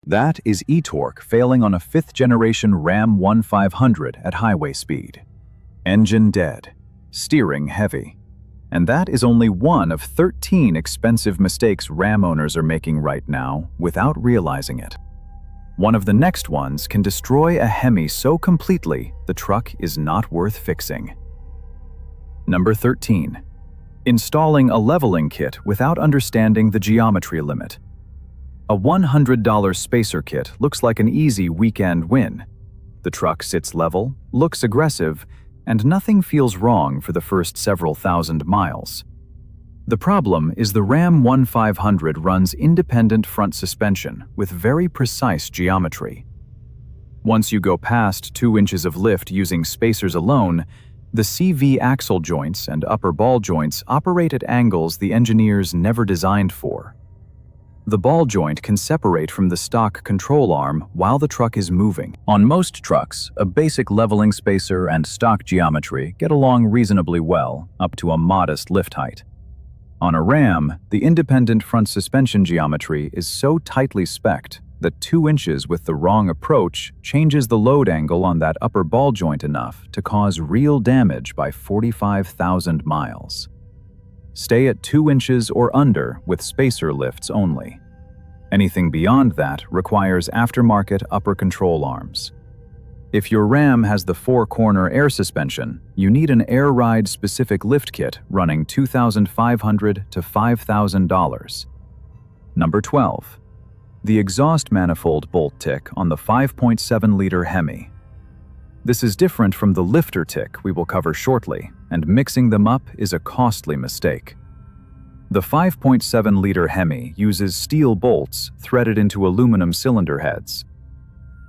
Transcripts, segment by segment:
That is eTorque failing on a 5th-generation Ram 1500 at highway speed. Engine dead, steering heavy. And that is only one of 13 expensive mistakes Ram owners are making right now without realizing it. One of the next ones can destroy a Hemi so completely the truck is not worth fixing. Number 13. Installing a leveling kit without understanding the geometry limit. A $100 spacer kit looks like an easy weekend win. The truck sits level, looks aggressive, and nothing feels wrong for the first several thousand miles. The problem is the Ram 1500 runs independent front suspension with very precise geometry. Once you go past 2 inches of lift using spacers alone, the CV axle joints and upper ball joints operate at angles the engineers never designed for. The ball joint can separate from the stock control arm while the truck is moving. On most trucks, a basic leveling spacer and stock geometry get along reasonably well, up to a modest lift height. On a Ram, the independent front suspension geometry is so tightly spec'd that 2 inches with the wrong approach changes the load angle on that upper ball joint enough to cause real damage by 45,000 miles. Stay at 2 inches or under with spacer lifts only. Anything beyond that requires aftermarket upper control arms. If your Ram has the 4-corner air suspension, you need an air ride specific lift kit running $2,500 to $5,000. Number 12. The exhaust manifold bolt tick on the 5.7-liter Hemi. This is different from the lifter tick we will cover shortly, and mixing them up is a costly mistake. The 5.7-liter Hemi uses steel bolts threaded into aluminum cylinder heads.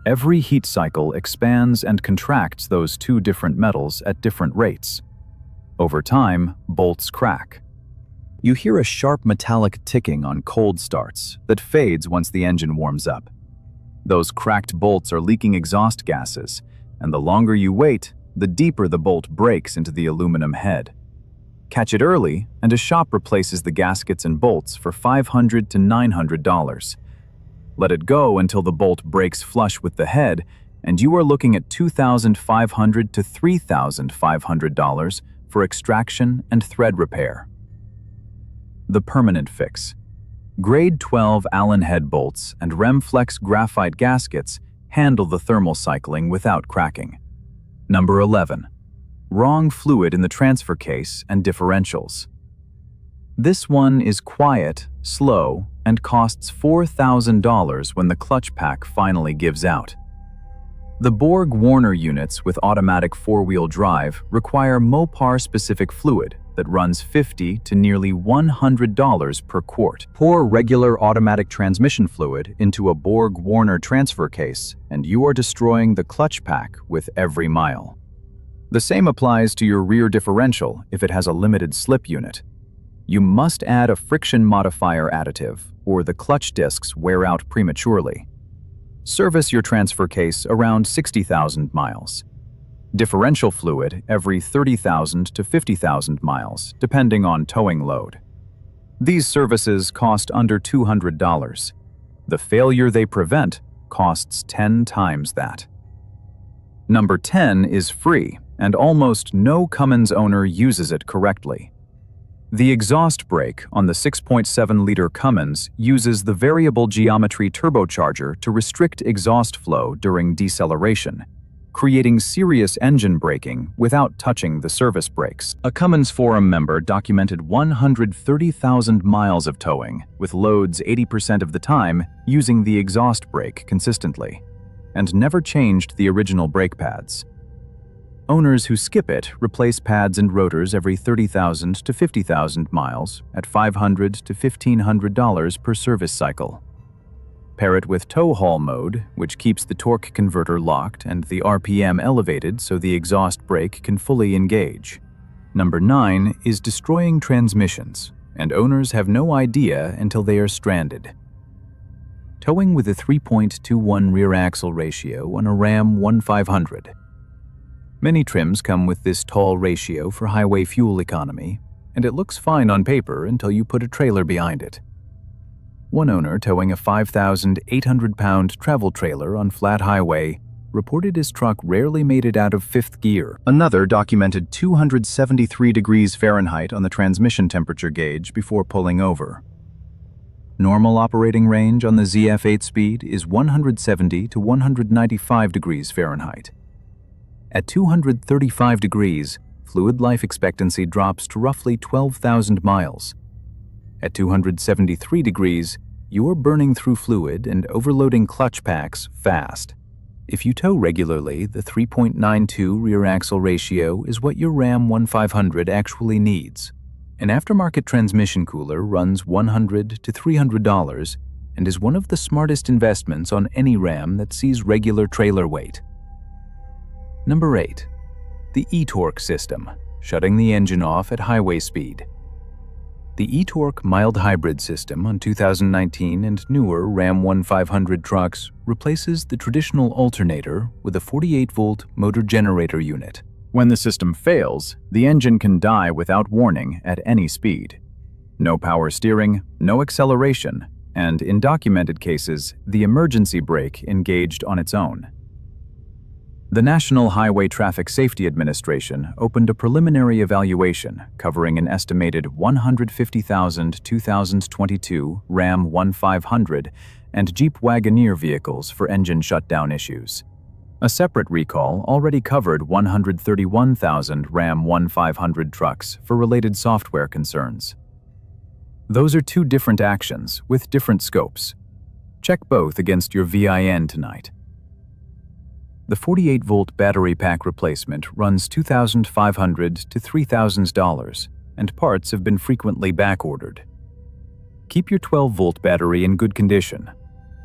Every heat cycle expands and contracts those 2 different metals at different rates. Over time, bolts crack. You hear a sharp metallic ticking on cold starts that fades once the engine warms up. Those cracked bolts are leaking exhaust gases, and the longer you wait, the deeper the bolt breaks into the aluminum head. Catch it early, and a shop replaces the gaskets and bolts for $500 to $900. Let it go until the bolt breaks flush with the head, and you are looking at $2,500 to $3,500 for extraction and thread repair. The permanent fix. Grade 12 Allen head bolts and Remflex graphite gaskets handle the thermal cycling without cracking. Number 11. Wrong fluid in the transfer case and differentials. This one is quiet, slow, and costs $4,000 when the clutch pack finally gives out. The Borg-Warner units with automatic 4-wheel drive require Mopar-specific fluid that runs $50 to nearly $100 per quart. Pour regular automatic transmission fluid into a Borg-Warner transfer case, and you are destroying the clutch pack with every mile. The same applies to your rear differential if it has a limited slip unit. You must add a friction modifier additive, or the clutch discs wear out prematurely. Service your transfer case around 60,000 miles. Differential fluid every 30,000 to 50,000 miles, depending on towing load. These services cost under $200. The failure they prevent costs 10 times that. Number 10 is free, and almost no Cummins owner uses it correctly. The exhaust brake on the 6.7-liter Cummins uses the variable geometry turbocharger to restrict exhaust flow during deceleration, creating serious engine braking without touching the service brakes. A Cummins forum member documented 130,000 miles of towing, with loads 80% of the time using the exhaust brake consistently, and never changed the original brake pads. Owners who skip it replace pads and rotors every 30,000 to 50,000 miles at $500 to $1,500 per service cycle. Pair it with tow haul mode, which keeps the torque converter locked and the RPM elevated so the exhaust brake can fully engage. Number 9 is destroying transmissions, and owners have no idea until they are stranded. Towing with a 3.21 rear axle ratio on a Ram 1500. Many trims come with this tall ratio for highway fuel economy, and it looks fine on paper until you put a trailer behind it. One owner towing a 5,800-pound travel trailer on flat highway reported his truck rarely made it out of fifth gear. Another documented 273 degrees Fahrenheit on the transmission temperature gauge before pulling over. Normal operating range on the ZF 8-speed is 170 to 195 degrees Fahrenheit. At 235 degrees, fluid life expectancy drops to roughly 12,000 miles. At 273 degrees, you're burning through fluid and overloading clutch packs fast. If you tow regularly, the 3.92 rear axle ratio is what your Ram 1500 actually needs. An aftermarket transmission cooler runs $100 to $300 and is one of the smartest investments on any Ram that sees regular trailer weight. Number 8. The eTorque system, shutting the engine off at highway speed. The eTorque mild hybrid system on 2019 and newer Ram 1500 trucks replaces the traditional alternator with a 48-volt motor generator unit. When the system fails, the engine can die without warning at any speed. No power steering, no acceleration, and in documented cases, the emergency brake engaged on its own. The National Highway Traffic Safety Administration opened a preliminary evaluation covering an estimated 150,000 2022 Ram 1500 and Jeep Wagoneer vehicles for engine shutdown issues. A separate recall already covered 131,000 Ram 1500 trucks for related software concerns. Those are two different actions with different scopes. Check both against your VIN tonight. The 48-volt battery pack replacement runs $2,500 to $3,000, and parts have been frequently back-ordered. Keep your 12-volt battery in good condition.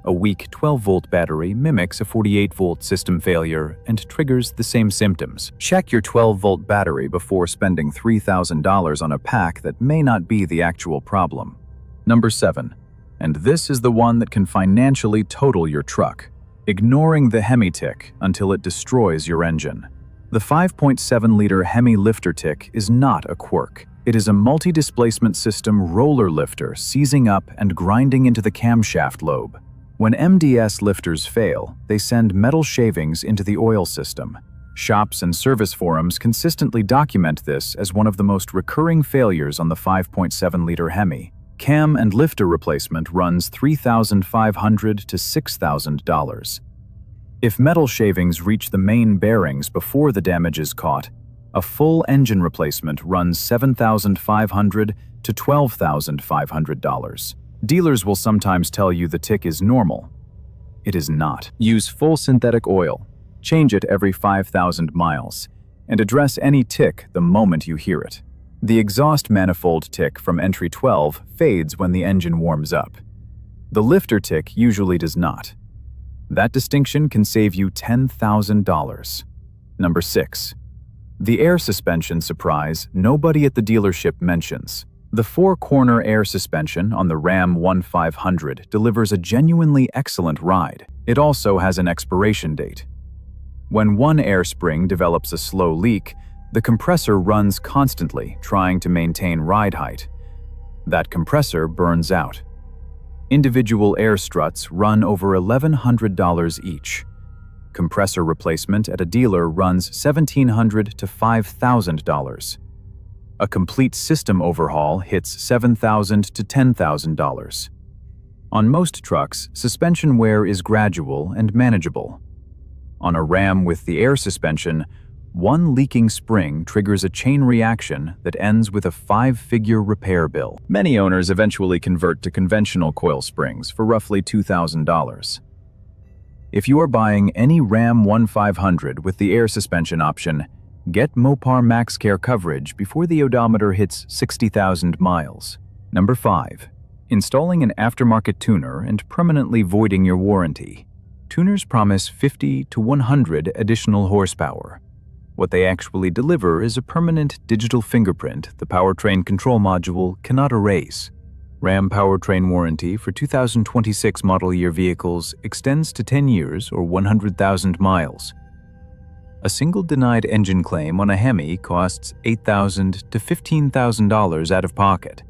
A weak 12-volt battery mimics a 48-volt system failure and triggers the same symptoms. Check your 12-volt battery before spending $3,000 on a pack that may not be the actual problem. Number 7. And this is the one that can financially total your truck. Ignoring the Hemi tick until it destroys your engine. The 5.7-liter Hemi lifter tick is not a quirk. It is a multi-displacement system roller lifter seizing up and grinding into the camshaft lobe. When MDS lifters fail, they send metal shavings into the oil system. Shops and service forums consistently document this as one of the most recurring failures on the 5.7-liter Hemi. Cam and lifter replacement runs $3,500 to $6,000. If metal shavings reach the main bearings before the damage is caught, a full engine replacement runs $7,500 to $12,500. Dealers will sometimes tell you the tick is normal. It is not. Use full synthetic oil, change it every 5,000 miles, and address any tick the moment you hear it. The exhaust manifold tick from entry 12 fades when the engine warms up. The lifter tick usually does not. That distinction can save you $10,000. Number 6. The air suspension surprise nobody at the dealership mentions. The four-corner air suspension on the Ram 1500 delivers a genuinely excellent ride. It also has an expiration date. When one air spring develops a slow leak, the compressor runs constantly, trying to maintain ride height. That compressor burns out. Individual air struts run over $1,100 each. Compressor replacement at a dealer runs $1,700 to $5,000. A complete system overhaul hits $7,000 to $10,000. On most trucks, suspension wear is gradual and manageable. On a Ram with the air suspension, one leaking spring triggers a chain reaction that ends with a 5-figure repair bill. Many owners eventually convert to conventional coil springs for roughly $2,000. If you are buying any Ram 1500 with the air suspension option, get Mopar MaxCare coverage before the odometer hits 60,000 miles. Number 5. Installing an aftermarket tuner and permanently voiding your warranty. Tuners promise 50 to 100 additional horsepower. What they actually deliver is a permanent digital fingerprint the powertrain control module cannot erase. Ram powertrain warranty for 2026 model year vehicles extends to 10 years or 100,000 miles. A single denied engine claim on a Hemi costs $8,000 to $15,000 out of pocket.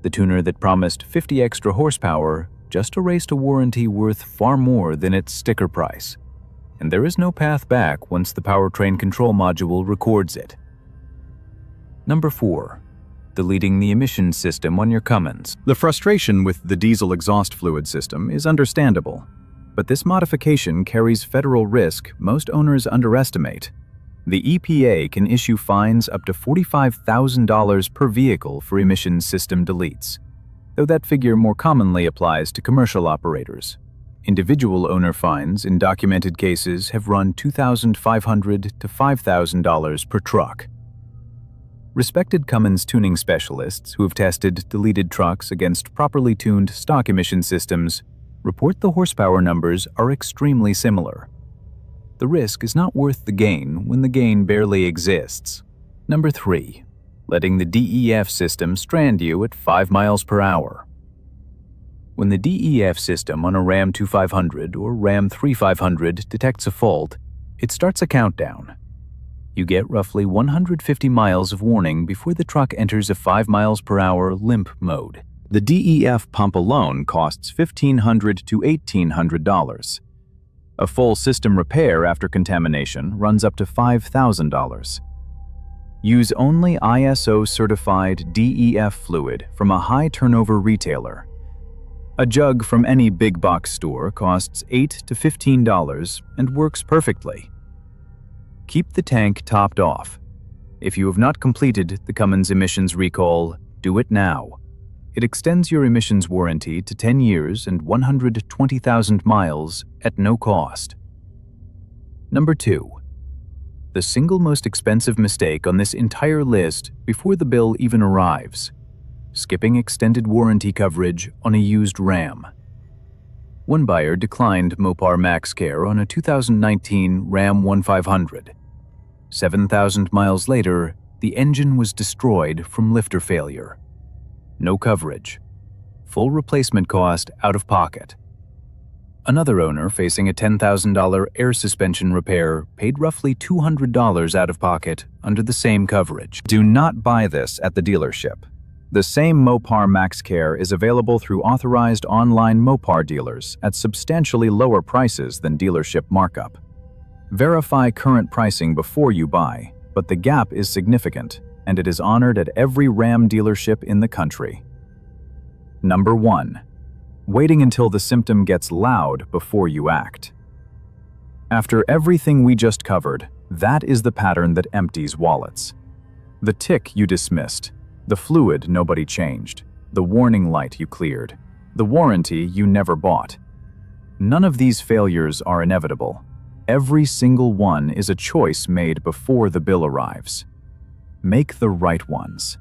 The tuner that promised 50 extra horsepower just erased a warranty worth far more than its sticker price. And there is no path back once the powertrain control module records it. Number 4. Deleting the emissions system on your Cummins. The frustration with the diesel exhaust fluid system is understandable, but this modification carries federal risk most owners underestimate. The EPA can issue fines up to $45,000 per vehicle for emissions system deletes, though that figure more commonly applies to commercial operators. Individual owner fines in documented cases have run $2,500 to $5,000 per truck. Respected Cummins tuning specialists who have tested deleted trucks against properly tuned stock emission systems report the horsepower numbers are extremely similar. The risk is not worth the gain when the gain barely exists. Number 3. Letting the DEF system strand you at 5 miles per hour. When the DEF system on a Ram 2500 or Ram 3500 detects a fault, it starts a countdown. You get roughly 150 miles of warning before the truck enters a 5 miles per hour limp mode. The DEF pump alone costs $1,500 to $1,800. A full system repair after contamination runs up to $5,000. Use only ISO-certified DEF fluid from a high-turnover retailer. A jug from any big box store costs $8 to $15 and works perfectly. Keep the tank topped off. If you have not completed the Cummins emissions recall, do it now. It extends your emissions warranty to 10 years and 120,000 miles at no cost. Number 2. The single most expensive mistake on this entire list before the bill even arrives: skipping extended warranty coverage on a used Ram. One buyer declined Mopar Max Care on a 2019 Ram 1500. 7,000 miles later, the engine was destroyed from lifter failure. No coverage. Full replacement cost out of pocket. Another owner facing a $10,000 air suspension repair paid roughly $200 out of pocket under the same coverage. Do not buy this at the dealership. The same Mopar Max Care is available through authorized online Mopar dealers at substantially lower prices than dealership markup. Verify current pricing before you buy, but the gap is significant, and it is honored at every Ram dealership in the country. Number 1. Waiting until the symptom gets loud before you act. After everything we just covered, that is the pattern that empties wallets. The tick you dismissed, the fluid nobody changed, the warning light you cleared, the warranty you never bought. None of these failures are inevitable. Every single one is a choice made before the bill arrives. Make the right ones.